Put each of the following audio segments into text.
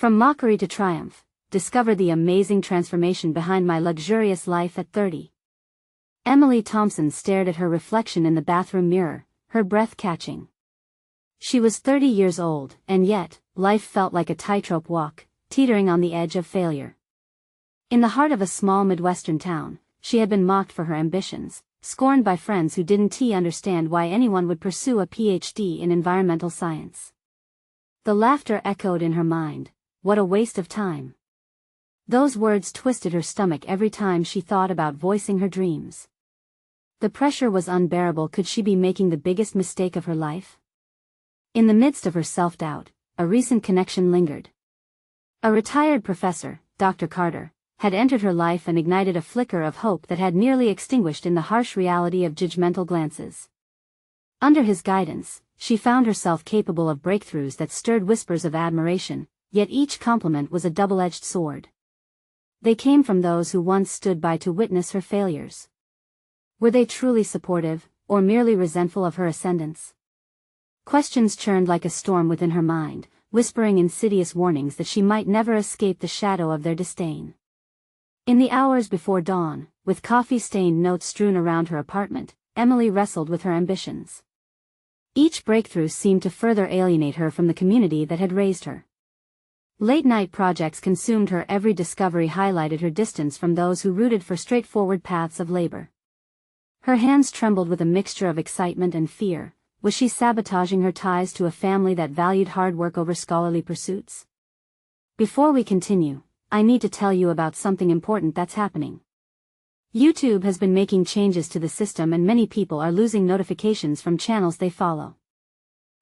From mockery to triumph, discover the amazing transformation behind my luxurious life at 30. Emily Thompson stared at her reflection in the bathroom mirror, her breath catching. She was 30 years old, and yet, life felt like a tightrope walk, teetering on the edge of failure. In the heart of a small Midwestern town, she had been mocked for her ambitions, scorned by friends who didn't understand why anyone would pursue a PhD in environmental science. The laughter echoed in her mind. What a waste of time. Those words twisted her stomach every time she thought about voicing her dreams. The pressure was unbearable. Could she be making the biggest mistake of her life? In the midst of her self-doubt, a recent connection lingered. A retired professor, Dr. Carter, had entered her life and ignited a flicker of hope that had nearly extinguished in the harsh reality of judgmental glances. Under his guidance, she found herself capable of breakthroughs that stirred whispers of admiration, yet each compliment was a double-edged sword. They came from those who once stood by to witness her failures. Were they truly supportive, or merely resentful of her ascendance? Questions churned like a storm within her mind, whispering insidious warnings that she might never escape the shadow of their disdain. In the hours before dawn, with coffee-stained notes strewn around her apartment, Emily wrestled with her ambitions. Each breakthrough seemed to further alienate her from the community that had raised her. Late-night projects consumed her. Every discovery highlighted her distance from those who rooted for straightforward paths of labor. Her hands trembled with a mixture of excitement and fear. Was she sabotaging her ties to a family that valued hard work over scholarly pursuits? Before we continue, I need to tell you about something important that's happening. YouTube has been making changes to the system and many people are losing notifications from channels they follow.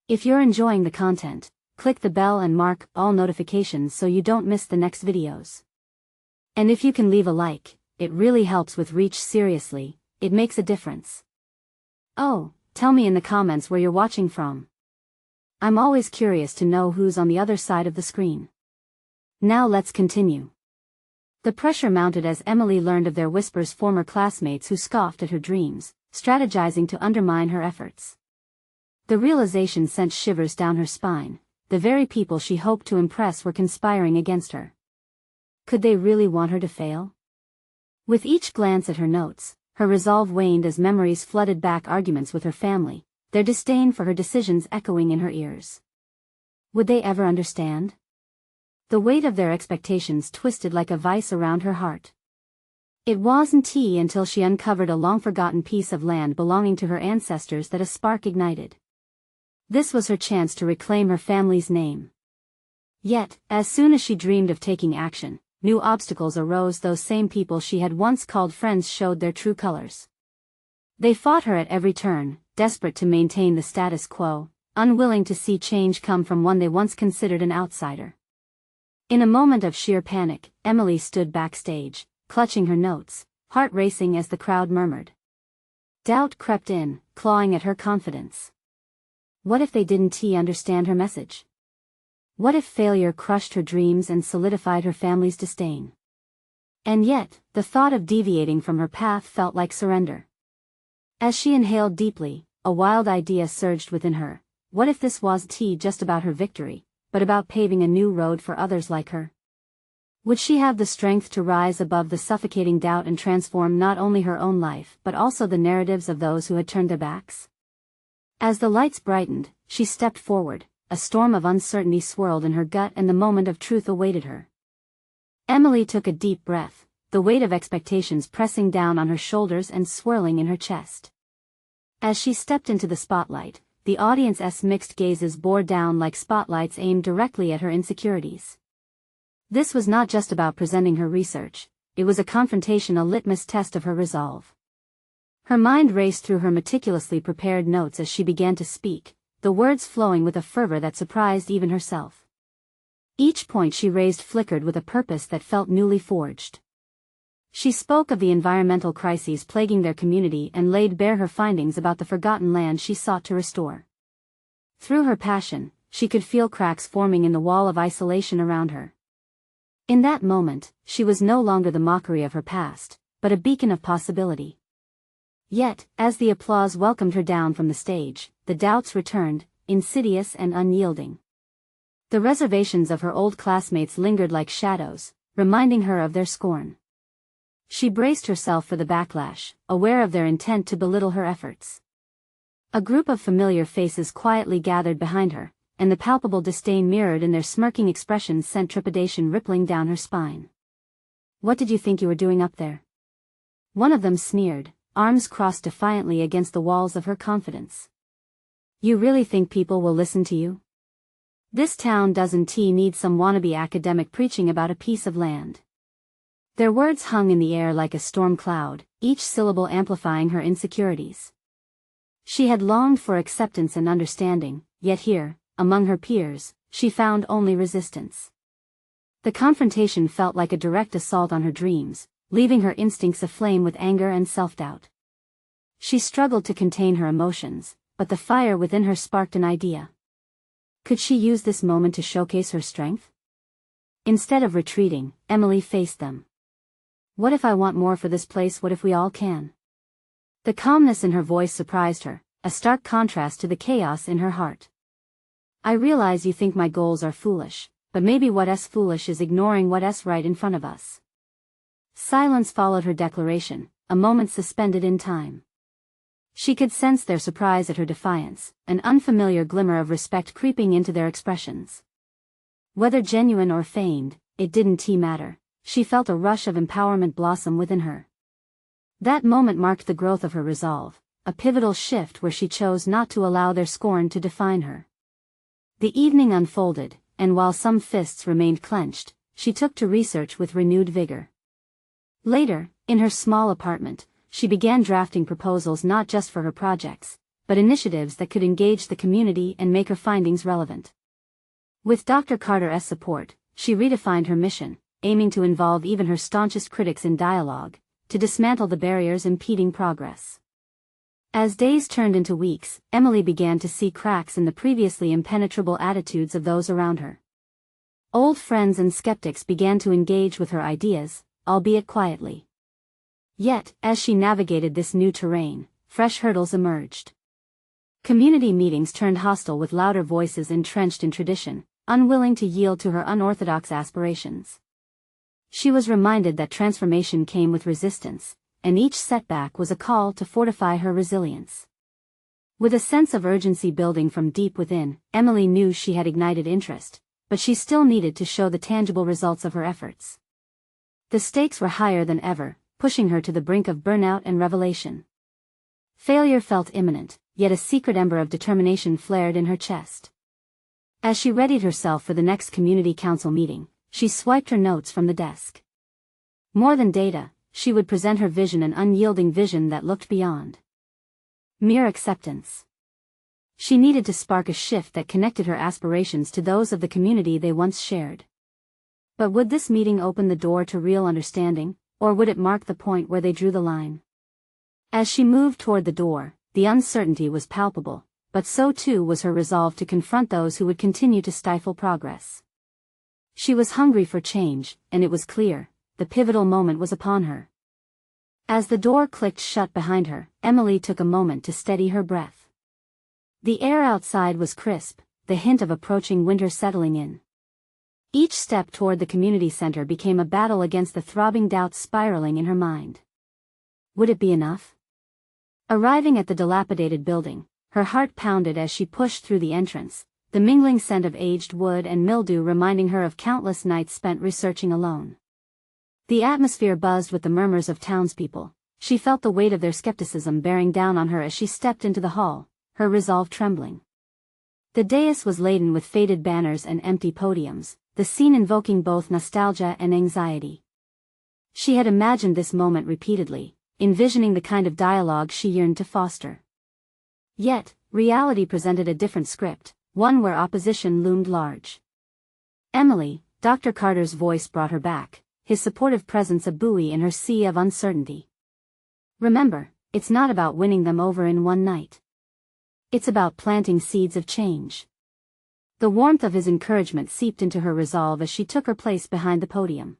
If you're enjoying the content, click the bell and mark all notifications so you don't miss the next videos. And if you can leave a like, it really helps with reach. Seriously, it makes a difference. Oh, tell me in the comments where you're watching from. I'm always curious to know who's on the other side of the screen. Now let's continue. The pressure mounted as Emily learned of their whispers, former classmates who scoffed at her dreams, strategizing to undermine her efforts. The realization sent shivers down her spine. The very people she hoped to impress were conspiring against her. Could they really want her to fail? With each glance at her notes, her resolve waned as memories flooded back. Arguments with her family, their disdain for her decisions echoing in her ears. Would they ever understand? The weight of their expectations twisted like a vice around her heart. It wasn't until she uncovered a long-forgotten piece of land belonging to her ancestors that a spark ignited. This was her chance to reclaim her family's name. Yet, as soon as she dreamed of taking action, new obstacles arose. Those same people she had once called friends showed their true colors. They fought her at every turn, desperate to maintain the status quo, unwilling to see change come from one they once considered an outsider. In a moment of sheer panic, Emily stood backstage, clutching her notes, heart racing as the crowd murmured. Doubt crept in, clawing at her confidence. What if they didn't understand her message? What if failure crushed her dreams and solidified her family's disdain? And yet, the thought of deviating from her path felt like surrender. As she inhaled deeply, a wild idea surged within her. What if this wasn't just about her victory, but about paving a new road for others like her? Would she have the strength to rise above the suffocating doubt and transform not only her own life but also the narratives of those who had turned their backs? As the lights brightened, she stepped forward. A storm of uncertainty swirled in her gut and the moment of truth awaited her. Emily took a deep breath, the weight of expectations pressing down on her shoulders and swirling in her chest. As she stepped into the spotlight, the audience's mixed gazes bore down like spotlights aimed directly at her insecurities. This was not just about presenting her research, it was a confrontation, a litmus test of her resolve. Her mind raced through her meticulously prepared notes as she began to speak, the words flowing with a fervor that surprised even herself. Each point she raised flickered with a purpose that felt newly forged. She spoke of the environmental crises plaguing their community and laid bare her findings about the forgotten land she sought to restore. Through her passion, she could feel cracks forming in the wall of isolation around her. In that moment, she was no longer the mockery of her past, but a beacon of possibility. Yet, as the applause welcomed her down from the stage, the doubts returned, insidious and unyielding. The reservations of her old classmates lingered like shadows, reminding her of their scorn. She braced herself for the backlash, aware of their intent to belittle her efforts. A group of familiar faces quietly gathered behind her, and the palpable disdain mirrored in their smirking expressions sent trepidation rippling down her spine. "What did you think you were doing up there?" One of them sneered, arms crossed defiantly against the walls of her confidence. "You really think people will listen to you? This town doesn't need some wannabe academic preaching about a piece of land." Their words hung in the air like a storm cloud, each syllable amplifying her insecurities. She had longed for acceptance and understanding, yet here, among her peers, she found only resistance. The confrontation felt like a direct assault on her dreams, leaving her instincts aflame with anger and self-doubt. She struggled to contain her emotions, but the fire within her sparked an idea. Could she use this moment to showcase her strength? Instead of retreating, Emily faced them. "What if I want more for this place? What if we all can?" The calmness in her voice surprised her, a stark contrast to the chaos in her heart. "I realize you think my goals are foolish, but maybe what's foolish is ignoring what's right in front of us." Silence followed her declaration, a moment suspended in time. She could sense their surprise at her defiance, an unfamiliar glimmer of respect creeping into their expressions. Whether genuine or feigned, it didn't matter. She felt a rush of empowerment blossom within her. That moment marked the growth of her resolve, a pivotal shift where she chose not to allow their scorn to define her. The evening unfolded, and while some fists remained clenched, she took to research with renewed vigor. Later, in her small apartment, she began drafting proposals not just for her projects, but initiatives that could engage the community and make her findings relevant. With Dr. Carter's support, she redefined her mission, aiming to involve even her staunchest critics in dialogue, to dismantle the barriers impeding progress. As days turned into weeks, Emily began to see cracks in the previously impenetrable attitudes of those around her. Old friends and skeptics began to engage with her ideas, albeit quietly. Yet, as she navigated this new terrain, fresh hurdles emerged. Community meetings turned hostile with louder voices entrenched in tradition, unwilling to yield to her unorthodox aspirations. She was reminded that transformation came with resistance, and each setback was a call to fortify her resilience. With a sense of urgency building from deep within, Emily knew she had ignited interest, but she still needed to show the tangible results of her efforts. The stakes were higher than ever, pushing her to the brink of burnout and revelation. Failure felt imminent, yet a secret ember of determination flared in her chest. As she readied herself for the next community council meeting, she swiped her notes from the desk. More than data, she would present her vision, an unyielding vision that looked beyond mere acceptance. She needed to spark a shift that connected her aspirations to those of the community they once shared. But would this meeting open the door to real understanding, or would it mark the point where they drew the line? As she moved toward the door, the uncertainty was palpable, but so too was her resolve to confront those who would continue to stifle progress. She was hungry for change, and it was clear, the pivotal moment was upon her. As the door clicked shut behind her, Emily took a moment to steady her breath. The air outside was crisp, the hint of approaching winter settling in. Each step toward the community center became a battle against the throbbing doubts spiraling in her mind. Would it be enough? Arriving at the dilapidated building, her heart pounded as she pushed through the entrance, the mingling scent of aged wood and mildew reminding her of countless nights spent researching alone. The atmosphere buzzed with the murmurs of townspeople. She felt the weight of their skepticism bearing down on her as she stepped into the hall, her resolve trembling. The dais was laden with faded banners and empty podiums, the scene invoking both nostalgia and anxiety. She had imagined this moment repeatedly, envisioning the kind of dialogue she yearned to foster. Yet, reality presented a different script, one where opposition loomed large. "Emily," Dr. Carter's voice brought her back, his supportive presence a buoy in her sea of uncertainty. "Remember, it's not about winning them over in one night. It's about planting seeds of change." The warmth of his encouragement seeped into her resolve as she took her place behind the podium.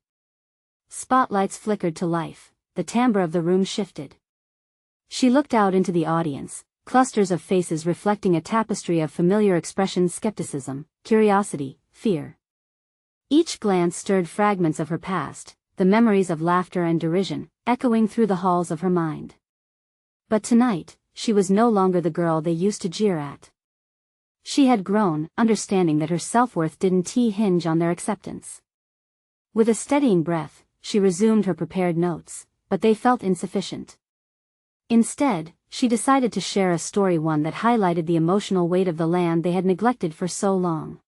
Spotlights flickered to life, the timbre of the room shifted. She looked out into the audience, clusters of faces reflecting a tapestry of familiar expressions: skepticism, curiosity, fear. Each glance stirred fragments of her past, the memories of laughter and derision, echoing through the halls of her mind. But tonight, she was no longer the girl they used to jeer at. She had grown, understanding that her self-worth didn't hinge on their acceptance. With a steadying breath, she resumed her prepared notes, but they felt insufficient. Instead, she decided to share a story, one that highlighted the emotional weight of the land they had neglected for so long.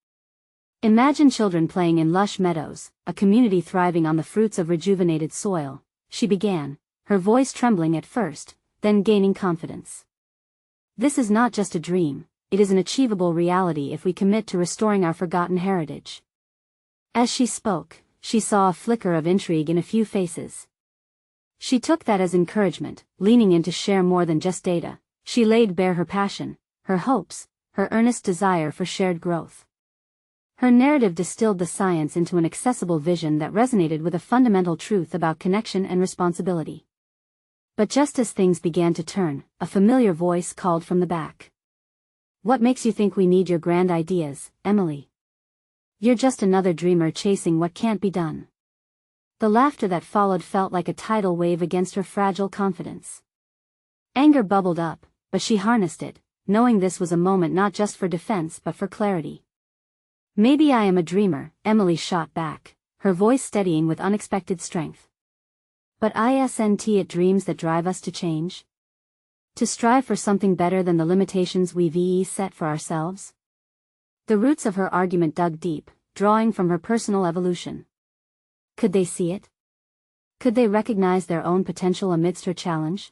Imagine children playing in lush meadows, a community thriving on the fruits of rejuvenated soil, she began, her voice trembling at first, then gaining confidence. This is not just a dream, it is an achievable reality if we commit to restoring our forgotten heritage. As she spoke, she saw a flicker of intrigue in a few faces. She took that as encouragement, leaning in to share more than just data. She laid bare her passion, her hopes, her earnest desire for shared growth. Her narrative distilled the science into an accessible vision that resonated with a fundamental truth about connection and responsibility. But just as things began to turn, a familiar voice called from the back. "What makes you think we need your grand ideas, Emily? You're just another dreamer chasing what can't be done." The laughter that followed felt like a tidal wave against her fragile confidence. Anger bubbled up, but she harnessed it, knowing this was a moment not just for defense but for clarity. "Maybe I am a dreamer," Emily shot back, her voice steadying with unexpected strength. "But isn't it dreams that drive us to change? To strive for something better than the limitations we've set for ourselves?" The roots of her argument dug deep, drawing from her personal evolution. Could they see it? Could they recognize their own potential amidst her challenge?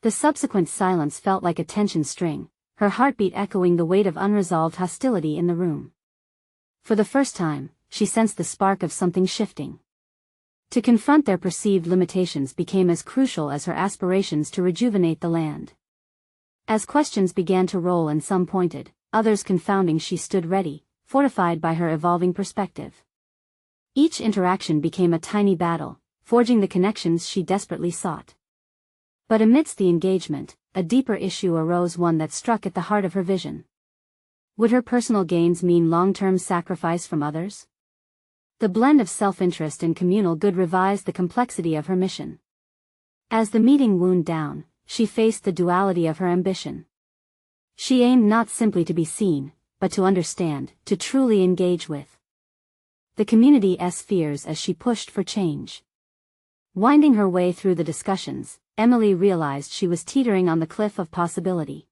The subsequent silence felt like a tension string, her heartbeat echoing the weight of unresolved hostility in the room. For the first time, she sensed the spark of something shifting. To confront their perceived limitations became as crucial as her aspirations to rejuvenate the land. As questions began to roll and some pointed, others confounding, she stood ready, fortified by her evolving perspective. Each interaction became a tiny battle, forging the connections she desperately sought. But amidst the engagement, a deeper issue arose, one that struck at the heart of her vision. Would her personal gains mean long-term sacrifice from others? The blend of self-interest and communal good revised the complexity of her mission. As the meeting wound down, she faced the duality of her ambition. She aimed not simply to be seen, but to understand, to truly engage with the community's fears as she pushed for change. Winding her way through the discussions, Emily realized she was teetering on the cliff of possibility.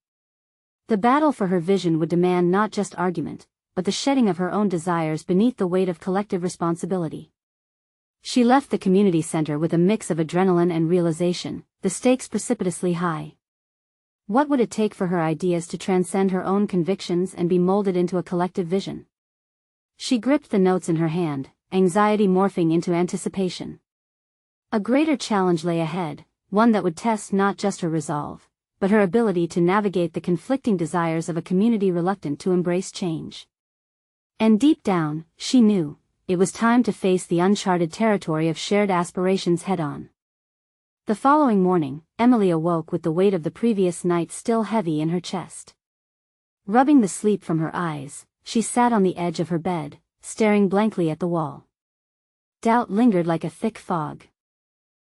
The battle for her vision would demand not just argument, but the shedding of her own desires beneath the weight of collective responsibility. She left the community center with a mix of adrenaline and realization, the stakes precipitously high. What would it take for her ideas to transcend her own convictions and be molded into a collective vision? She gripped the notes in her hand, anxiety morphing into anticipation. A greater challenge lay ahead, one that would test not just her resolve, but her ability to navigate the conflicting desires of a community reluctant to embrace change. And deep down, she knew, it was time to face the uncharted territory of shared aspirations head-on. The following morning, Emily awoke with the weight of the previous night still heavy in her chest. Rubbing the sleep from her eyes, she sat on the edge of her bed, staring blankly at the wall. Doubt lingered like a thick fog.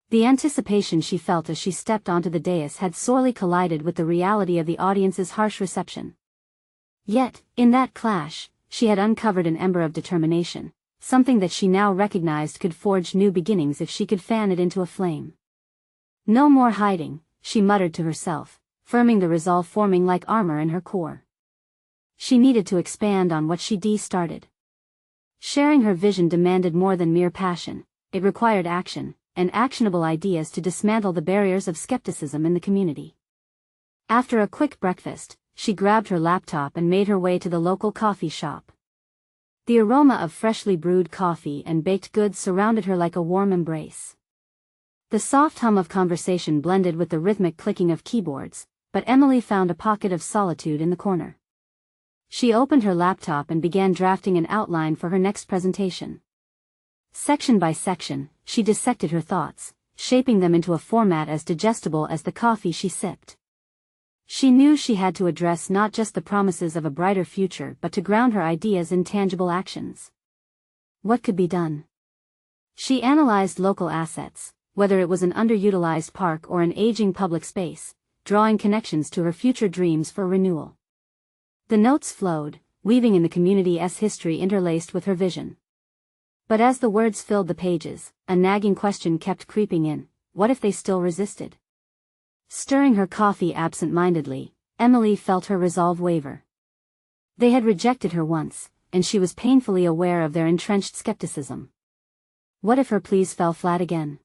The anticipation she felt as she stepped onto the dais had sorely collided with the reality of the audience's harsh reception. Yet, in that clash, she had uncovered an ember of determination, something that she now recognized could forge new beginnings if she could fan it into a flame. "No more hiding," she muttered to herself, firming the resolve forming like armor in her core. She needed to expand on what she started. Sharing her vision demanded more than mere passion, it required action, and actionable ideas to dismantle the barriers of skepticism in the community. After a quick breakfast, she grabbed her laptop and made her way to the local coffee shop. The aroma of freshly brewed coffee and baked goods surrounded her like a warm embrace. The soft hum of conversation blended with the rhythmic clicking of keyboards, but Emily found a pocket of solitude in the corner. She opened her laptop and began drafting an outline for her next presentation. Section by section, she dissected her thoughts, shaping them into a format as digestible as the coffee she sipped. She knew she had to address not just the promises of a brighter future but to ground her ideas in tangible actions. What could be done? She analyzed local assets, whether it was an underutilized park or an aging public space, drawing connections to her future dreams for renewal. The notes flowed, weaving in the community's history interlaced with her vision. But as the words filled the pages, a nagging question kept creeping in: what if they still resisted? Stirring her coffee absent-mindedly, Emily felt her resolve waver. They had rejected her once, and she was painfully aware of their entrenched skepticism. What if her pleas fell flat again?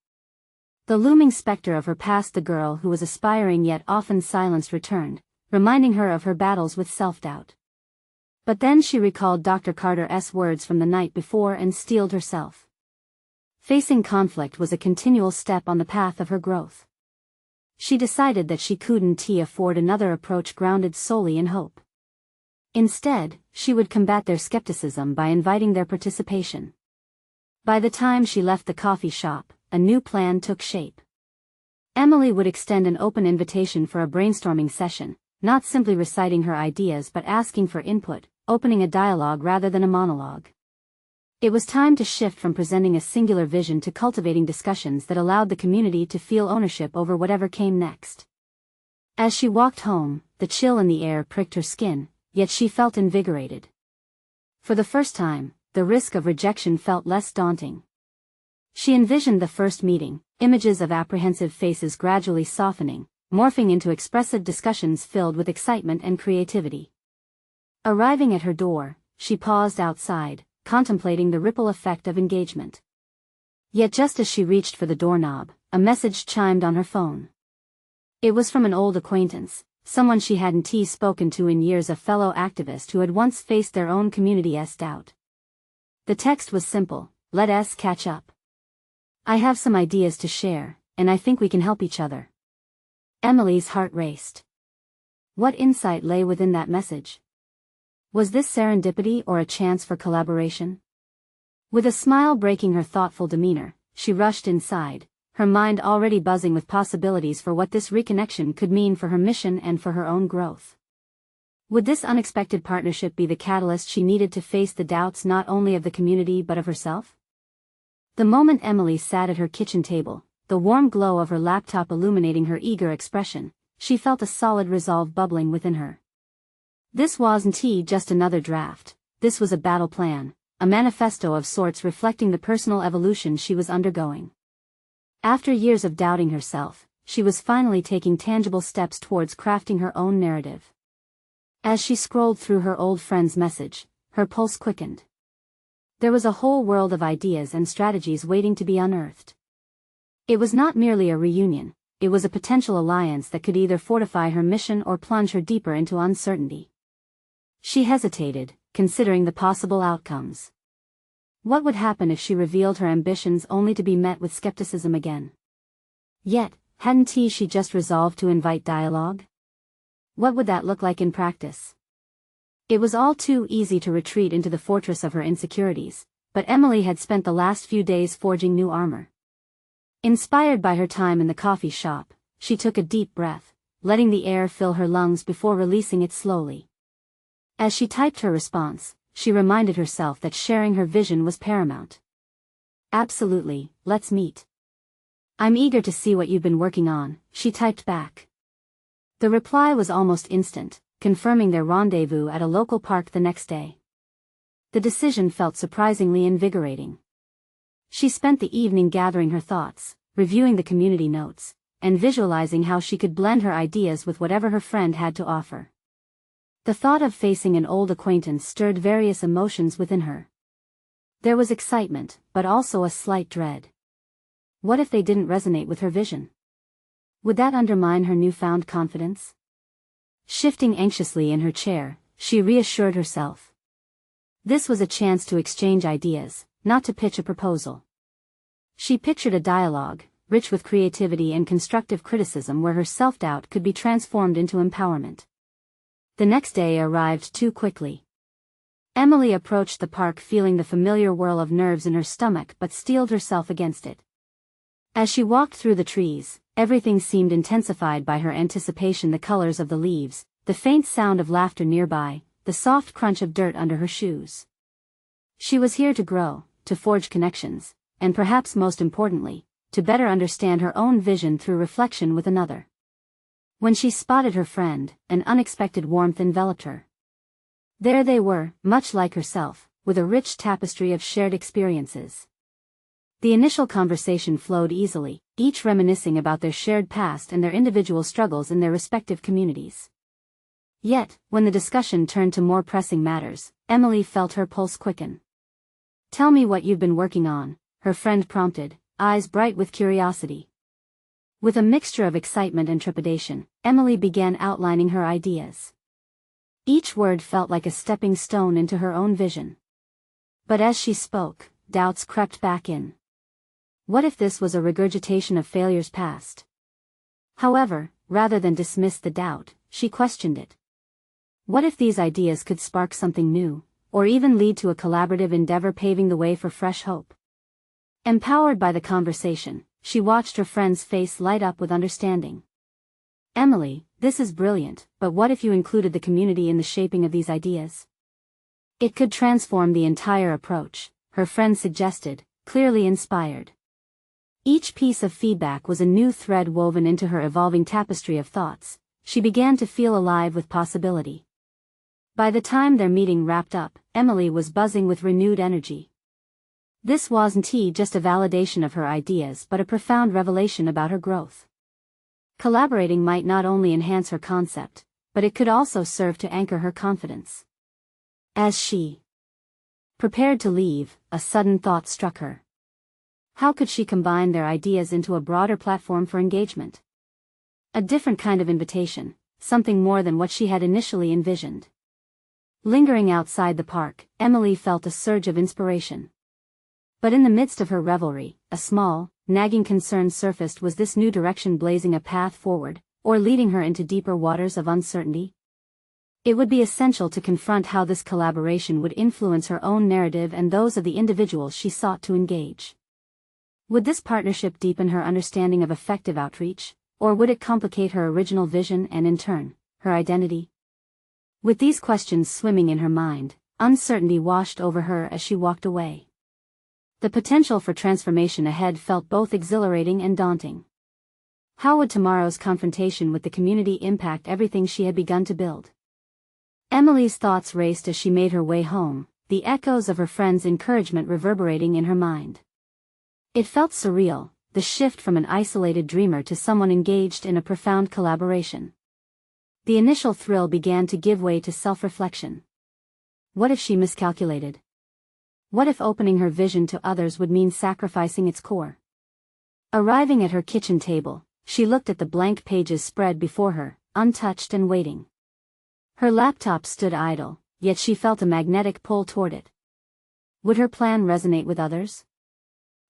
The looming specter of her past, the girl who was aspiring yet often silenced, returned, reminding her of her battles with self-doubt. But then she recalled Dr. Carter's words from the night before and steeled herself. Facing conflict was a continual step on the path of her growth. She decided that she couldn't afford another approach grounded solely in hope. Instead, she would combat their skepticism by inviting their participation. By the time she left the coffee shop, a new plan took shape. Emily would extend an open invitation for a brainstorming session, not simply reciting her ideas but asking for input, opening a dialogue rather than a monologue. It was time to shift from presenting a singular vision to cultivating discussions that allowed the community to feel ownership over whatever came next. As she walked home, the chill in the air pricked her skin, yet she felt invigorated. For the first time, the risk of rejection felt less daunting. She envisioned the first meeting, images of apprehensive faces gradually softening, morphing into expressive discussions filled with excitement and creativity. Arriving at her door, she paused outside, contemplating the ripple effect of engagement. Yet just as she reached for the doorknob, a message chimed on her phone. It was from an old acquaintance, someone she hadn't spoken to in years, a fellow activist who had once faced their own community's doubt. The text was simple: "Let us catch up. I have some ideas to share, and I think we can help each other." Emily's heart raced. What insight lay within that message? Was this serendipity or a chance for collaboration? With a smile breaking her thoughtful demeanor, she rushed inside, her mind already buzzing with possibilities for what this reconnection could mean for her mission and for her own growth. Would this unexpected partnership be the catalyst she needed to face the doubts not only of the community but of herself? The moment Emily sat at her kitchen table, the warm glow of her laptop illuminating her eager expression, she felt a solid resolve bubbling within her. This wasn't just another draft, this was a battle plan, a manifesto of sorts reflecting the personal evolution she was undergoing. After years of doubting herself, she was finally taking tangible steps towards crafting her own narrative. As she scrolled through her old friend's message, her pulse quickened. There was a whole world of ideas and strategies waiting to be unearthed. It was not merely a reunion, it was a potential alliance that could either fortify her mission or plunge her deeper into uncertainty. She hesitated, considering the possible outcomes. What would happen if she revealed her ambitions only to be met with skepticism again? Yet, hadn't she just resolved to invite dialogue? What would that look like in practice? It was all too easy to retreat into the fortress of her insecurities, but Emily had spent the last few days forging new armor. Inspired by her time in the coffee shop, she took a deep breath, letting the air fill her lungs before releasing it slowly. As she typed her response, she reminded herself that sharing her vision was paramount. "Absolutely, let's meet. I'm eager to see what you've been working on," she typed back. The reply was almost instant, confirming their rendezvous at a local park the next day. The decision felt surprisingly invigorating. She spent the evening gathering her thoughts, reviewing the community notes, and visualizing how she could blend her ideas with whatever her friend had to offer. The thought of facing an old acquaintance stirred various emotions within her. There was excitement, but also a slight dread. What if they didn't resonate with her vision? Would that undermine her newfound confidence? Shifting anxiously in her chair, she reassured herself. This was a chance to exchange ideas, not to pitch a proposal. She pictured a dialogue, rich with creativity and constructive criticism, where her self-doubt could be transformed into empowerment. The next day arrived too quickly. Emily approached the park feeling the familiar whirl of nerves in her stomach but steeled herself against it. As she walked through the trees, everything seemed intensified by her anticipation: the colors of the leaves, the faint sound of laughter nearby, the soft crunch of dirt under her shoes. She was here to grow, to forge connections, and perhaps most importantly, to better understand her own vision through reflection with another. When she spotted her friend, an unexpected warmth enveloped her. There they were, much like herself, with a rich tapestry of shared experiences. The initial conversation flowed easily, each reminiscing about their shared past and their individual struggles in their respective communities. Yet, when the discussion turned to more pressing matters, Emily felt her pulse quicken. "Tell me what you've been working on," her friend prompted, eyes bright with curiosity. With a mixture of excitement and trepidation, Emily began outlining her ideas. Each word felt like a stepping stone into her own vision. But as she spoke, doubts crept back in. What if this was a regurgitation of failures past? However, rather than dismiss the doubt, she questioned it. What if these ideas could spark something new, or even lead to a collaborative endeavor paving the way for fresh hope? Empowered by the conversation, she watched her friend's face light up with understanding. "Emily, this is brilliant, but what if you included the community in the shaping of these ideas? It could transform the entire approach," her friend suggested, clearly inspired. Each piece of feedback was a new thread woven into her evolving tapestry of thoughts. She began to feel alive with possibility. By the time their meeting wrapped up, Emily was buzzing with renewed energy. This wasn't just a validation of her ideas but a profound revelation about her growth. Collaborating might not only enhance her concept, but it could also serve to anchor her confidence. As she prepared to leave, a sudden thought struck her. How could she combine their ideas into a broader platform for engagement? A different kind of invitation, something more than what she had initially envisioned. Lingering outside the park, Emily felt a surge of inspiration. But in the midst of her revelry, a small, nagging concern surfaced. Was this new direction blazing a path forward, or leading her into deeper waters of uncertainty? It would be essential to confront how this collaboration would influence her own narrative and those of the individuals she sought to engage. Would this partnership deepen her understanding of effective outreach, or would it complicate her original vision and in turn, her identity? With these questions swimming in her mind, uncertainty washed over her as she walked away. The potential for transformation ahead felt both exhilarating and daunting. How would tomorrow's confrontation with the community impact everything she had begun to build? Emily's thoughts raced as she made her way home, the echoes of her friend's encouragement reverberating in her mind. It felt surreal, the shift from an isolated dreamer to someone engaged in a profound collaboration. The initial thrill began to give way to self-reflection. What if she miscalculated? What if opening her vision to others would mean sacrificing its core? Arriving at her kitchen table, she looked at the blank pages spread before her, untouched and waiting. Her laptop stood idle, yet she felt a magnetic pull toward it. Would her plan resonate with others?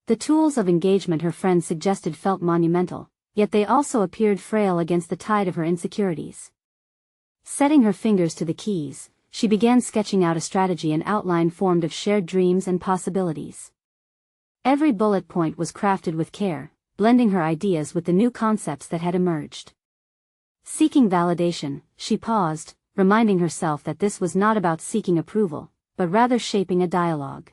The tools of engagement her friend suggested felt monumental, yet they also appeared frail against the tide of her insecurities. Setting her fingers to the keys, she began sketching out a strategy and outline formed of shared dreams and possibilities. Every bullet point was crafted with care, blending her ideas with the new concepts that had emerged. Seeking validation, she paused, reminding herself that this was not about seeking approval, but rather shaping a dialogue.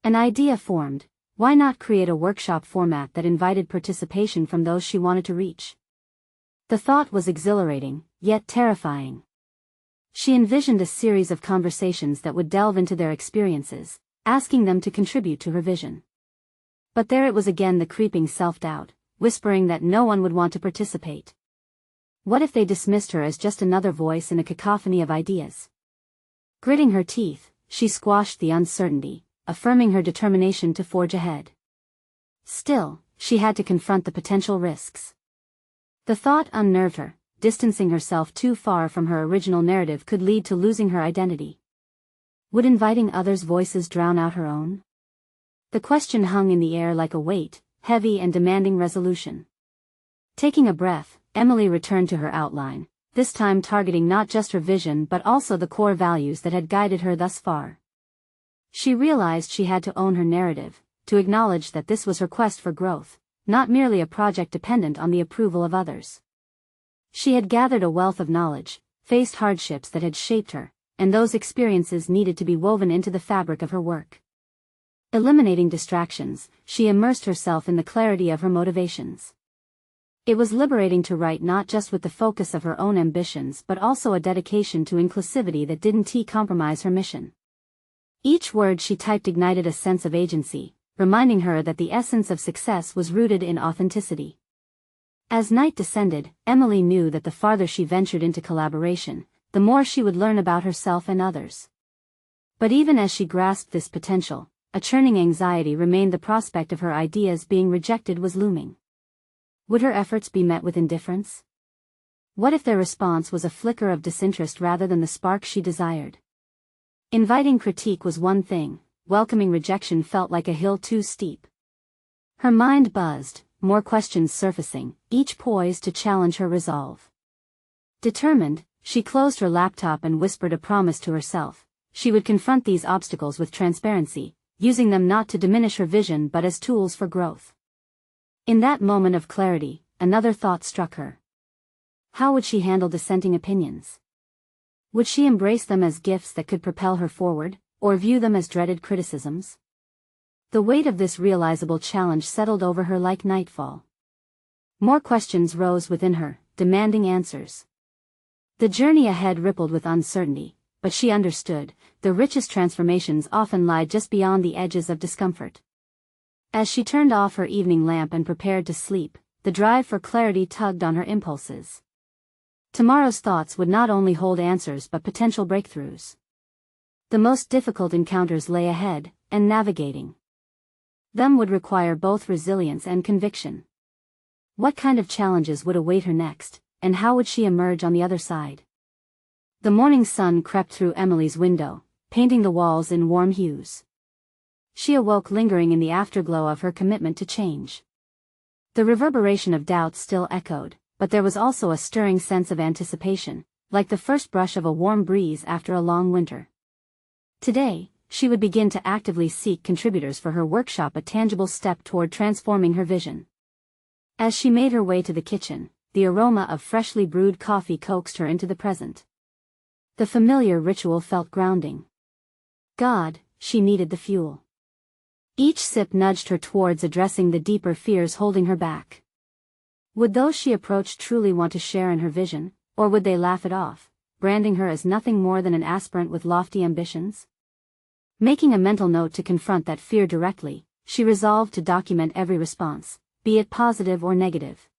An idea formed. Why not create a workshop format that invited participation from those she wanted to reach? The thought was exhilarating, yet terrifying. She envisioned a series of conversations that would delve into their experiences, asking them to contribute to her vision. But there it was again, the creeping self-doubt, whispering that no one would want to participate. What if they dismissed her as just another voice in a cacophony of ideas? Gritting her teeth, she squashed the uncertainty, affirming her determination to forge ahead. Still, she had to confront the potential risks. The thought unnerved her. Distancing herself too far from her original narrative could lead to losing her identity. Would inviting others' voices drown out her own? The question hung in the air like a weight, heavy and demanding resolution. Taking a breath, Emily returned to her outline, this time targeting not just her vision but also the core values that had guided her thus far. She realized she had to own her narrative, to acknowledge that this was her quest for growth, not merely a project dependent on the approval of others. She had gathered a wealth of knowledge, faced hardships that had shaped her, and those experiences needed to be woven into the fabric of her work. Eliminating distractions, she immersed herself in the clarity of her motivations. It was liberating to write not just with the focus of her own ambitions but also a dedication to inclusivity that didn't compromise her mission. Each word she typed ignited a sense of agency, reminding her that the essence of success was rooted in authenticity. As night descended, Emily knew that the farther she ventured into collaboration, the more she would learn about herself and others. But even as she grasped this potential, a churning anxiety remained. The prospect of her ideas being rejected was looming. Would her efforts be met with indifference? What if their response was a flicker of disinterest rather than the spark she desired? Inviting critique was one thing, welcoming rejection felt like a hill too steep. Her mind buzzed, more questions surfacing, each poised to challenge her resolve. Determined, she closed her laptop and whispered a promise to herself. She would confront these obstacles with transparency, using them not to diminish her vision but as tools for growth. In that moment of clarity, another thought struck her. How would she handle dissenting opinions? Would she embrace them as gifts that could propel her forward, or view them as dreaded criticisms? The weight of this realizable challenge settled over her like nightfall. More questions rose within her, demanding answers. The journey ahead rippled with uncertainty, but she understood, the richest transformations often lie just beyond the edges of discomfort. As she turned off her evening lamp and prepared to sleep, the drive for clarity tugged on her impulses. Tomorrow's thoughts would not only hold answers but potential breakthroughs. The most difficult encounters lay ahead, and navigating them would require both resilience and conviction. What kind of challenges would await her next, and how would she emerge on the other side? The morning sun crept through Emily's window, painting the walls in warm hues. She awoke lingering in the afterglow of her commitment to change. The reverberation of doubt still echoed, but there was also a stirring sense of anticipation, like the first brush of a warm breeze after a long winter. Today, she would begin to actively seek contributors for her workshop, a tangible step toward transforming her vision. As she made her way to the kitchen, the aroma of freshly brewed coffee coaxed her into the present. The familiar ritual felt grounding. God, she needed the fuel. Each sip nudged her towards addressing the deeper fears holding her back. Would those she approached truly want to share in her vision, or would they laugh it off, branding her as nothing more than an aspirant with lofty ambitions? Making a mental note to confront that fear directly, she resolved to document every response, be it positive or negative.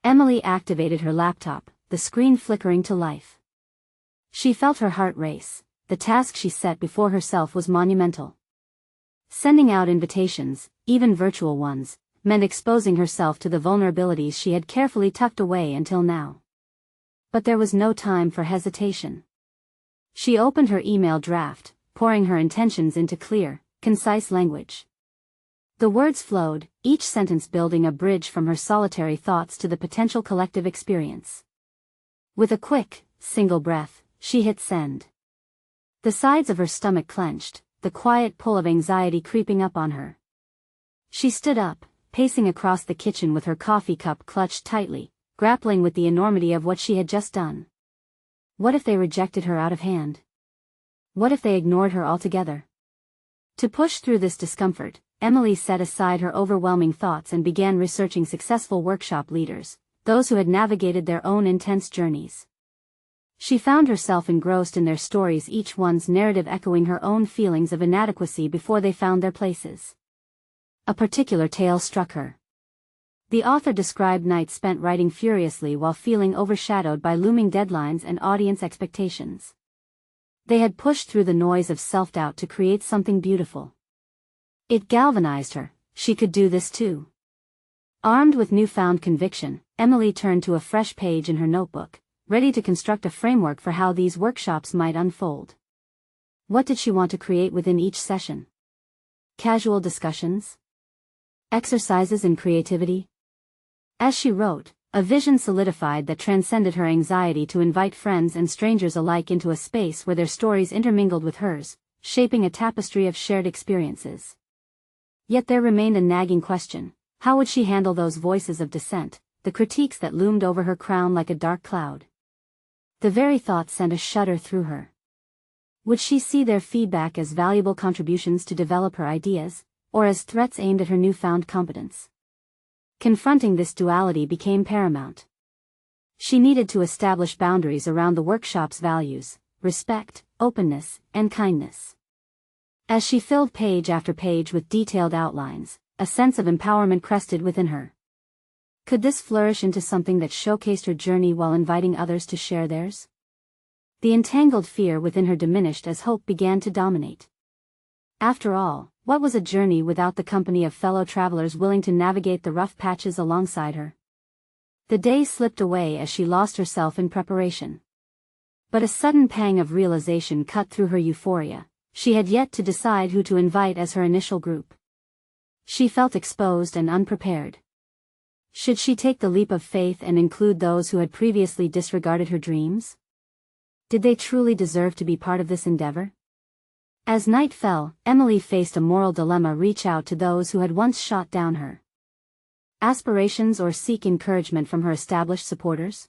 Emily activated her laptop, the screen flickering to life. She felt her heart race. The task she set before herself was monumental. Sending out invitations, even virtual ones, meant exposing herself to the vulnerabilities she had carefully tucked away until now. But there was no time for hesitation. She opened her email draft, pouring her intentions into clear, concise language. The words flowed, each sentence building a bridge from her solitary thoughts to the potential collective experience. With a quick, single breath, she hit send. The sides of her stomach clenched, the quiet pull of anxiety creeping up on her. She stood up, pacing across the kitchen with her coffee cup clutched tightly, grappling with the enormity of what she had just done. What if they rejected her out of hand? What if they ignored her altogether? To push through this discomfort, Emily set aside her overwhelming thoughts and began researching successful workshop leaders, those who had navigated their own intense journeys. She found herself engrossed in their stories, each one's narrative echoing her own feelings of inadequacy before they found their places. A particular tale struck her. The author described nights spent writing furiously while feeling overshadowed by looming deadlines and audience expectations. They had pushed through the noise of self-doubt to create something beautiful. It galvanized her. She could do this too. Armed with newfound conviction, Emily turned to a fresh page in her notebook, ready to construct a framework for how these workshops might unfold. What did she want to create within each session? Casual discussions? Exercises in creativity? As she wrote, a vision solidified that transcended her anxiety to invite friends and strangers alike into a space where their stories intermingled with hers, shaping a tapestry of shared experiences. Yet there remained a nagging question: How would she handle those voices of dissent, the critiques that loomed over her crown like a dark cloud? The very thought sent a shudder through her. Would she see their feedback as valuable contributions to develop her ideas, or as threats aimed at her newfound competence? Confronting this duality became paramount. She needed to establish boundaries around the workshop's values: respect, openness, and kindness. As she filled page after page with detailed outlines, a sense of empowerment crested within her. Could this flourish into something that showcased her journey while inviting others to share theirs? The entangled fear within her diminished as hope began to dominate. After all, what was a journey without the company of fellow travelers willing to navigate the rough patches alongside her? The days slipped away as she lost herself in preparation. But a sudden pang of realization cut through her euphoria. She had yet to decide who to invite as her initial group. She felt exposed and unprepared. Should she take the leap of faith and include those who had previously disregarded her dreams? Did they truly deserve to be part of this endeavor? As night fell, Emily faced a moral dilemma: reach out to those who had once shot down her aspirations or seek encouragement from her established supporters.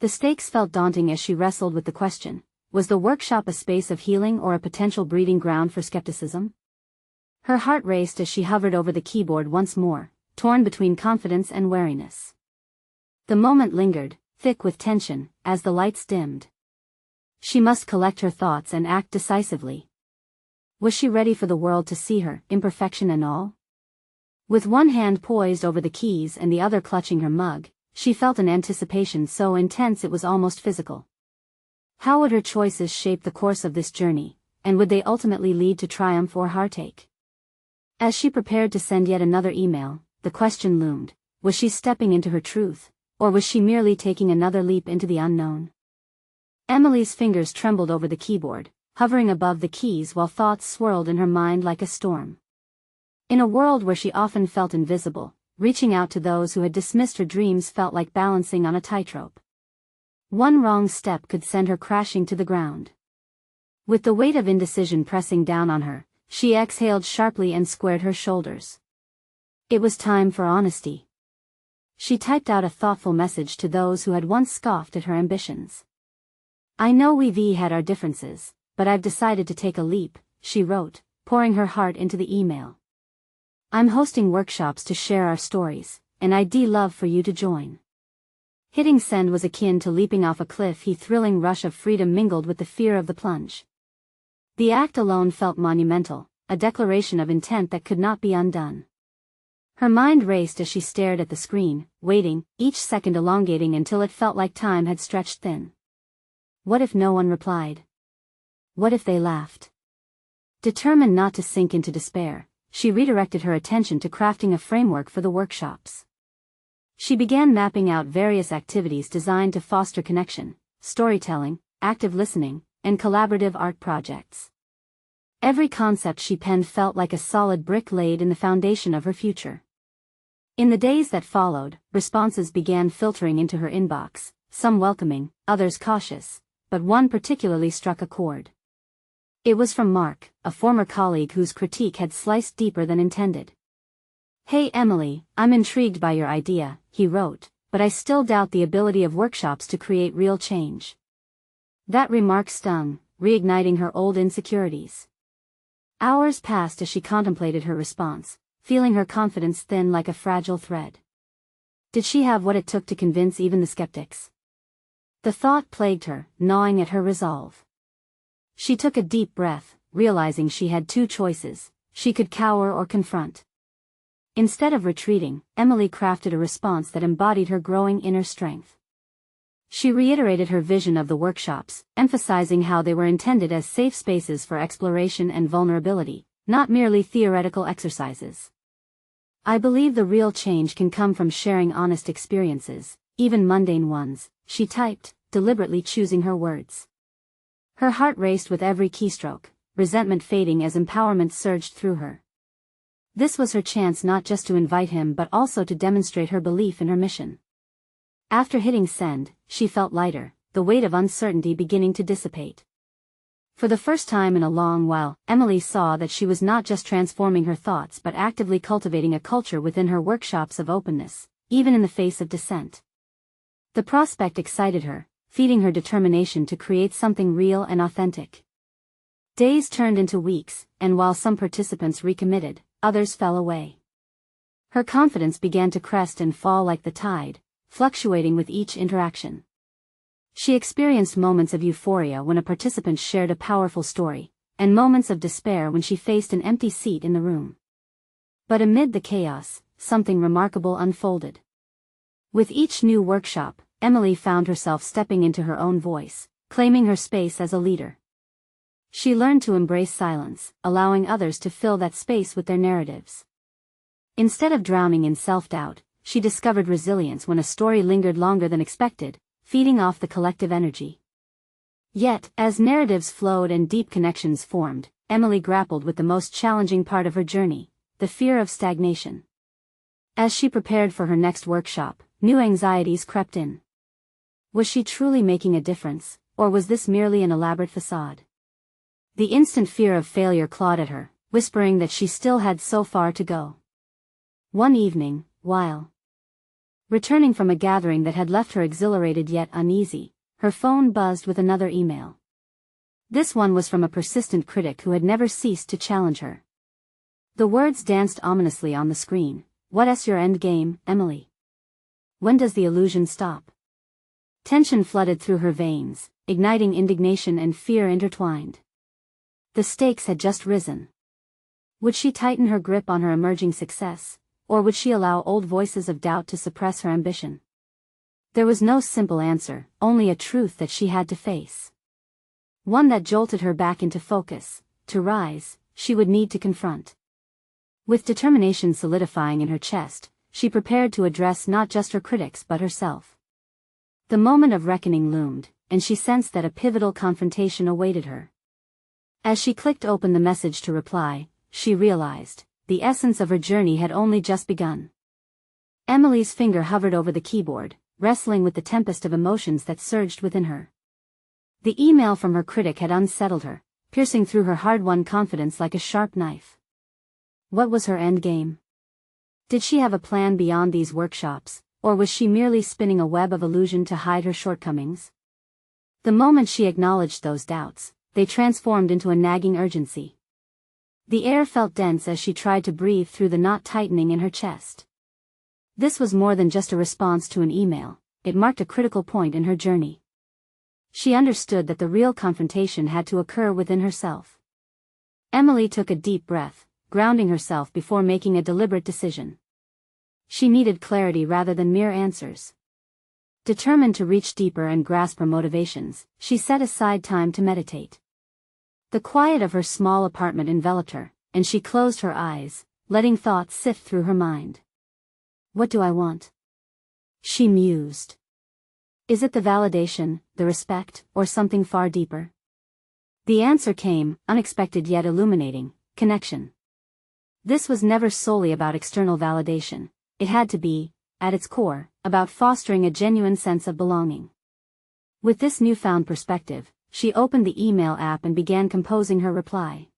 The stakes felt daunting as she wrestled with the question: was the workshop a space of healing or a potential breeding ground for skepticism? Her heart raced as she hovered over the keyboard once more, torn between confidence and wariness. The moment lingered, thick with tension, as the lights dimmed. She must collect her thoughts and act decisively. Was she ready for the world to see her, imperfection and all? With one hand poised over the keys and the other clutching her mug, she felt an anticipation so intense it was almost physical. How would her choices shape the course of this journey, and would they ultimately lead to triumph or heartache? As she prepared to send yet another email, the question loomed: was she stepping into her truth, or was she merely taking another leap into the unknown? Emily's fingers trembled over the keyboard, hovering above the keys while thoughts swirled in her mind like a storm. In a world where she often felt invisible, reaching out to those who had dismissed her dreams felt like balancing on a tightrope. One wrong step could send her crashing to the ground. With the weight of indecision pressing down on her, she exhaled sharply and squared her shoulders. It was time for honesty. She typed out a thoughtful message to those who had once scoffed at her ambitions. "I know we've had our differences, but I've decided to take a leap," she wrote, pouring her heart into the email. "I'm hosting workshops to share our stories, and I'd love for you to join." Hitting send was akin to leaping off a cliff. A thrilling rush of freedom mingled with the fear of the plunge. The act alone felt monumental, a declaration of intent that could not be undone. Her mind raced as she stared at the screen, waiting, each second elongating until it felt like time had stretched thin. What if no one replied? What if they laughed? Determined not to sink into despair, she redirected her attention to crafting a framework for the workshops. She began mapping out various activities designed to foster connection: storytelling, active listening, and collaborative art projects. Every concept she penned felt like a solid brick laid in the foundation of her future. In the days that followed, responses began filtering into her inbox, some welcoming, others cautious, but one particularly struck a chord. It was from Mark, a former colleague whose critique had sliced deeper than intended. "Hey Emily, I'm intrigued by your idea," he wrote, "but I still doubt the ability of workshops to create real change." That remark stung, reigniting her old insecurities. Hours passed as she contemplated her response, feeling her confidence thin like a fragile thread. Did she have what it took to convince even the skeptics? The thought plagued her, gnawing at her resolve. She took a deep breath, realizing she had two choices: she could cower or confront. Instead of retreating, Emily crafted a response that embodied her growing inner strength. She reiterated her vision of the workshops, emphasizing how they were intended as safe spaces for exploration and vulnerability, not merely theoretical exercises. "I believe the real change can come from sharing honest experiences, even mundane ones," she typed, deliberately choosing her words. Her heart raced with every keystroke, resentment fading as empowerment surged through her. This was her chance not just to invite him but also to demonstrate her belief in her mission. After hitting send, she felt lighter, the weight of uncertainty beginning to dissipate. For the first time in a long while, Emily saw that she was not just transforming her thoughts but actively cultivating a culture within her workshops of openness, even in the face of dissent. The prospect excited her, feeding her determination to create something real and authentic. Days turned into weeks, and while some participants recommitted, others fell away. Her confidence began to crest and fall like the tide, fluctuating with each interaction. She experienced moments of euphoria when a participant shared a powerful story, and moments of despair when she faced an empty seat in the room. But amid the chaos, something remarkable unfolded. With each new workshop, Emily found herself stepping into her own voice, claiming her space as a leader. She learned to embrace silence, allowing others to fill that space with their narratives. Instead of drowning in self-doubt, she discovered resilience when a story lingered longer than expected, feeding off the collective energy. Yet, as narratives flowed and deep connections formed, Emily grappled with the most challenging part of her journey, the fear of stagnation. As she prepared for her next workshop, new anxieties crept in. Was she truly making a difference, or was this merely an elaborate facade? The instant fear of failure clawed at her, whispering that she still had so far to go. One evening, while returning from a gathering that had left her exhilarated yet uneasy, her phone buzzed with another email. This one was from a persistent critic who had never ceased to challenge her. The words danced ominously on the screen. "What's your end game, Emily? When does the illusion stop?" Tension flooded through her veins, igniting indignation and fear intertwined. The stakes had just risen. Would she tighten her grip on her emerging success, or would she allow old voices of doubt to suppress her ambition? There was no simple answer, only a truth that she had to face. One that jolted her back into focus. To rise, she would need to confront. With determination solidifying in her chest, she prepared to address not just her critics but herself. The moment of reckoning loomed, and she sensed that a pivotal confrontation awaited her. As she clicked open the message to reply, she realized the essence of her journey had only just begun. Emily's finger hovered over the keyboard, wrestling with the tempest of emotions that surged within her. The email from her critic had unsettled her, piercing through her hard-won confidence like a sharp knife. What was her end game? Did she have a plan beyond these workshops, or was she merely spinning a web of illusion to hide her shortcomings? The moment she acknowledged those doubts, they transformed into a nagging urgency. The air felt dense as she tried to breathe through the knot tightening in her chest. This was more than just a response to an email, it marked a critical point in her journey. She understood that the real confrontation had to occur within herself. Emily took a deep breath, grounding herself before making a deliberate decision. She needed clarity rather than mere answers. Determined to reach deeper and grasp her motivations, she set aside time to meditate. The quiet of her small apartment enveloped her, and she closed her eyes, letting thoughts sift through her mind. What do I want? She mused. Is it the validation, the respect, or something far deeper? The answer came, unexpected yet illuminating: connection. This was never solely about external validation. It had to be, at its core, about fostering a genuine sense of belonging. With this newfound perspective, she opened the email app and began composing her reply.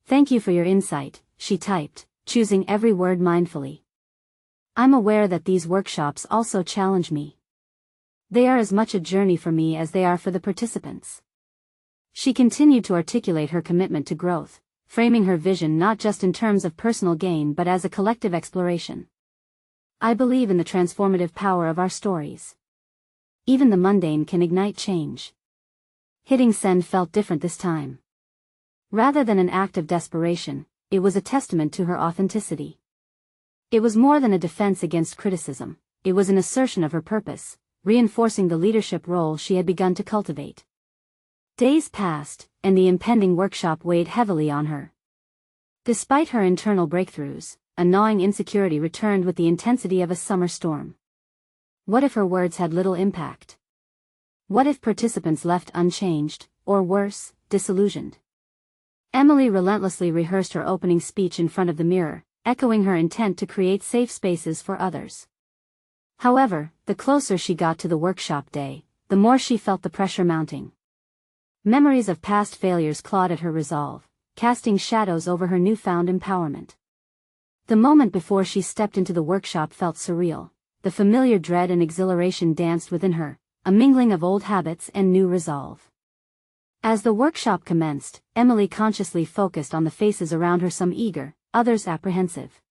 "Thank you for your insight," she typed, choosing every word mindfully. "I'm aware that these workshops also challenge me. They are as much a journey for me as they are for the participants." She continued to articulate her commitment to growth, framing her vision not just in terms of personal gain but as a collective exploration. "I believe in the transformative power of our stories. Even the mundane can ignite change." Hitting send felt different this time. Rather than an act of desperation, it was a testament to her authenticity. It was more than a defense against criticism, it was an assertion of her purpose, reinforcing the leadership role she had begun to cultivate. Days passed, and the impending workshop weighed heavily on her. Despite her internal breakthroughs, a gnawing insecurity returned with the intensity of a summer storm. What if her words had little impact? What if participants left unchanged, or worse, disillusioned? Emily relentlessly rehearsed her opening speech in front of the mirror, echoing her intent to create safe spaces for others. However, the closer she got to the workshop day, the more she felt the pressure mounting. Memories of past failures clawed at her resolve, casting shadows over her newfound empowerment. The moment before she stepped into the workshop felt surreal. The familiar dread and exhilaration danced within her, a mingling of old habits and new resolve. As the workshop commenced, Emily consciously focused on the faces around her, some eager, others apprehensive.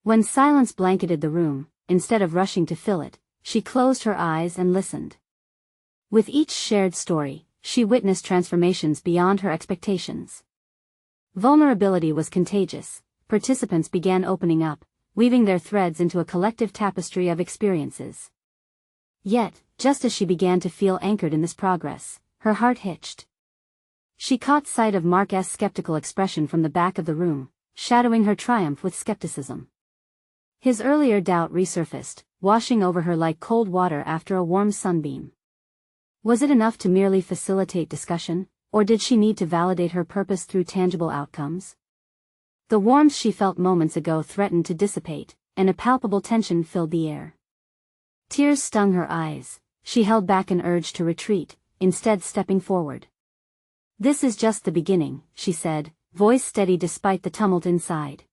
When silence blanketed the room, instead of rushing to fill it, she closed her eyes and listened. With each shared story, she witnessed transformations beyond her expectations. Vulnerability was contagious. Participants began opening up, weaving their threads into a collective tapestry of experiences. Yet, just as she began to feel anchored in this progress, her heart hitched. She caught sight of Mark's skeptical expression from the back of the room, shadowing her triumph with skepticism. His earlier doubt resurfaced, washing over her like cold water after a warm sunbeam. Was it enough to merely facilitate discussion, or did she need to validate her purpose through tangible outcomes? The warmth she felt moments ago threatened to dissipate, and a palpable tension filled the air. Tears stung her eyes. She held back an urge to retreat, instead stepping forward. "This is just the beginning," she said, voice steady despite the tumult inside.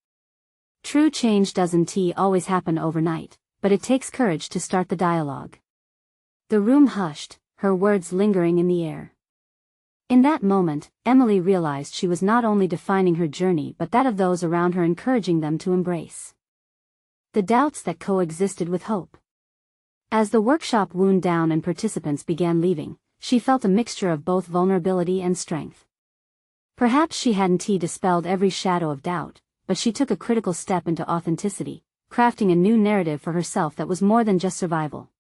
True change doesn't always happen overnight, but it takes courage to start the dialogue. The room hushed, her words lingering in the air. In that moment, Emily realized she was not only defining her journey but that of those around her, encouraging them to embrace the doubts that coexisted with hope. As the workshop wound down and participants began leaving, she felt a mixture of both vulnerability and strength. Perhaps she hadn't dispelled every shadow of doubt, but she took a critical step into authenticity, crafting a new narrative for herself that was more than just survival.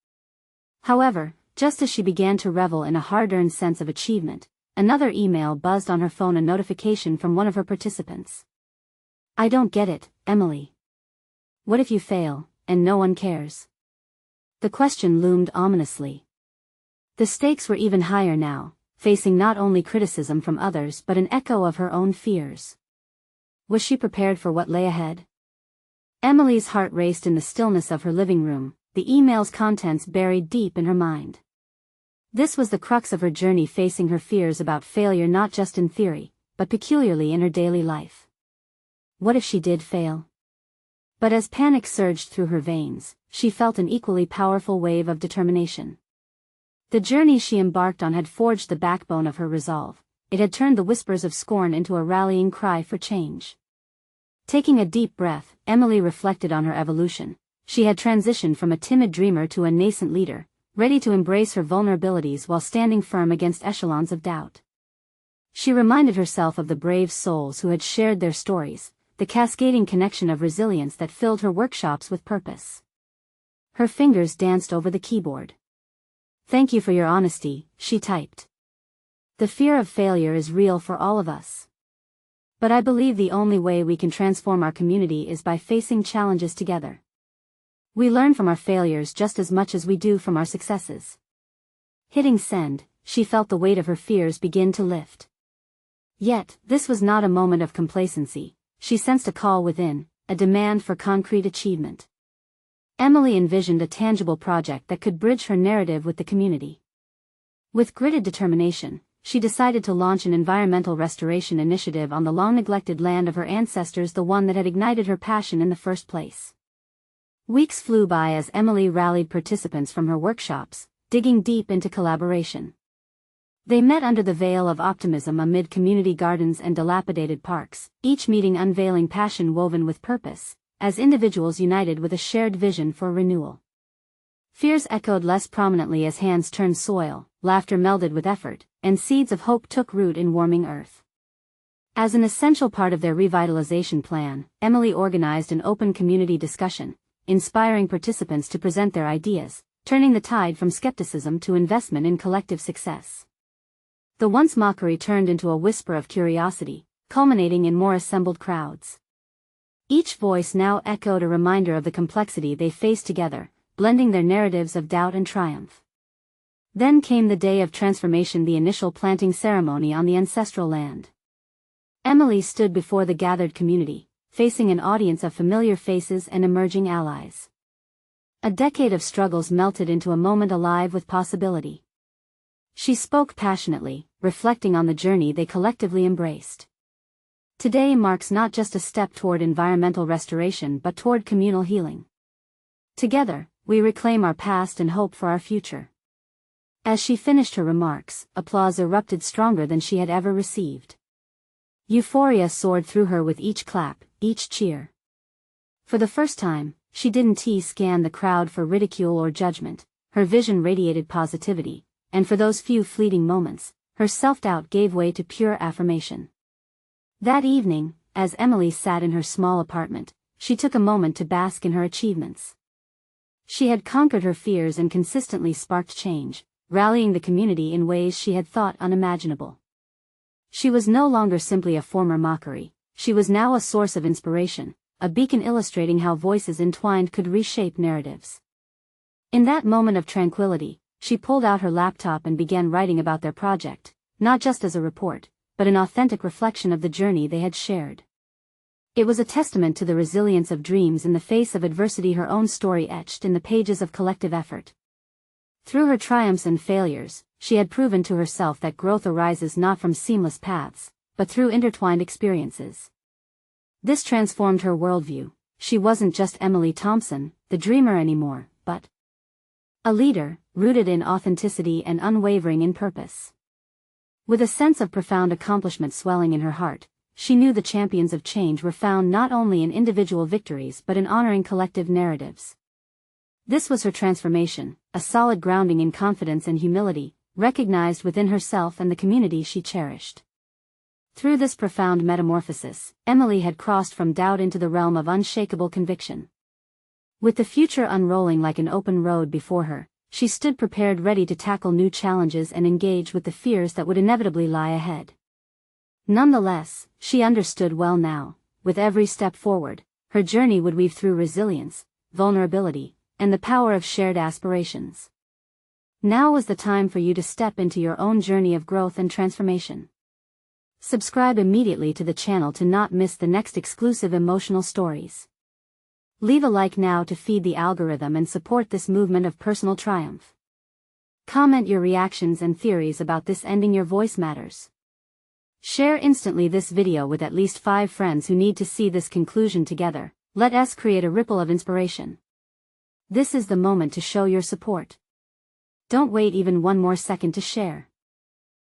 However, just as she began to revel in a hard-earned sense of achievement, another email buzzed on her phone, a notification from one of her participants. "I don't get it, Emily. What if you fail, and no one cares?" The question loomed ominously. The stakes were even higher now, facing not only criticism from others but an echo of her own fears. Was she prepared for what lay ahead? Emily's heart raced in the stillness of her living room, the email's contents buried deep in her mind. This was the crux of her journey, facing her fears about failure not just in theory, but peculiarly in her daily life. What if she did fail? But as panic surged through her veins, she felt an equally powerful wave of determination. The journey she embarked on had forged the backbone of her resolve. It had turned the whispers of scorn into a rallying cry for change. Taking a deep breath, Emily reflected on her evolution. She had transitioned from a timid dreamer to a nascent leader, ready to embrace her vulnerabilities while standing firm against echelons of doubt. She reminded herself of the brave souls who had shared their stories, the cascading connection of resilience that filled her workshops with purpose. Her fingers danced over the keyboard. "Thank you for your honesty," she typed. "The fear of failure is real for all of us. But I believe the only way we can transform our community is by facing challenges together. We learn from our failures just as much as we do from our successes." Hitting send, she felt the weight of her fears begin to lift. Yet, this was not a moment of complacency. She sensed a call within, a demand for concrete achievement. Emily envisioned a tangible project that could bridge her narrative with the community. With gritted determination, she decided to launch an environmental restoration initiative on the long-neglected land of her ancestors, the one that had ignited her passion in the first place. Weeks flew by as Emily rallied participants from her workshops, digging deep into collaboration. They met under the veil of optimism amid community gardens and dilapidated parks, each meeting unveiling passion woven with purpose, as individuals united with a shared vision for renewal. Fears echoed less prominently as hands turned soil, laughter melded with effort, and seeds of hope took root in warming earth. As an essential part of their revitalization plan, Emily organized an open community discussion, inspiring participants to present their ideas, turning the tide from skepticism to investment in collective success. The once mockery turned into a whisper of curiosity, culminating in more assembled crowds. Each voice now echoed a reminder of the complexity they faced together, blending their narratives of doubt and triumph. Then came the day of transformation, the initial planting ceremony on the ancestral land. Emily stood before the gathered community, facing an audience of familiar faces and emerging allies. A decade of struggles melted into a moment alive with possibility. She spoke passionately, reflecting on the journey they collectively embraced. Today marks not just a step toward environmental restoration but toward communal healing. Together, we reclaim our past and hope for our future. As she finished her remarks, applause erupted stronger than she had ever received. Euphoria soared through her with each clap, each cheer. For the first time, she didn't scan the crowd for ridicule or judgment. Her vision radiated positivity, and for those few fleeting moments, her self-doubt gave way to pure affirmation. That evening, as Emily sat in her small apartment, she took a moment to bask in her achievements. She had conquered her fears and consistently sparked change, rallying the community in ways she had thought unimaginable. She was no longer simply a former Mockery, she was now a source of inspiration, a beacon illustrating how voices entwined could reshape narratives. In that moment of tranquility, she pulled out her laptop and began writing about their project, not just as a report, but an authentic reflection of the journey they had shared. It was a testament to the resilience of dreams in the face of adversity, her own story etched in the pages of collective effort. Through her triumphs and failures, she had proven to herself that growth arises not from seamless paths, but through intertwined experiences. This transformed her worldview. She wasn't just Emily Thompson, the dreamer anymore, but a leader, rooted in authenticity and unwavering in purpose. With a sense of profound accomplishment swelling in her heart, she knew the champions of change were found not only in individual victories but in honoring collective narratives. This was her transformation, a solid grounding in confidence and humility, recognized within herself and the community she cherished. Through this profound metamorphosis, Emily had crossed from doubt into the realm of unshakable conviction. With the future unrolling like an open road before her, she stood prepared, ready to tackle new challenges and engage with the fears that would inevitably lie ahead. Nonetheless, she understood well now, with every step forward, her journey would weave through resilience, vulnerability, and the power of shared aspirations. Now was the time for you to step into your own journey of growth and transformation. Subscribe immediately to the channel to not miss the next exclusive emotional stories. Leave a like now to feed the algorithm and support this movement of personal triumph. Comment your reactions and theories about this ending your voice matters. Share instantly this video with at least 5 friends who need to see this conclusion together. Let us create a ripple of inspiration. This is the moment to show your support. Don't wait even one more second to share.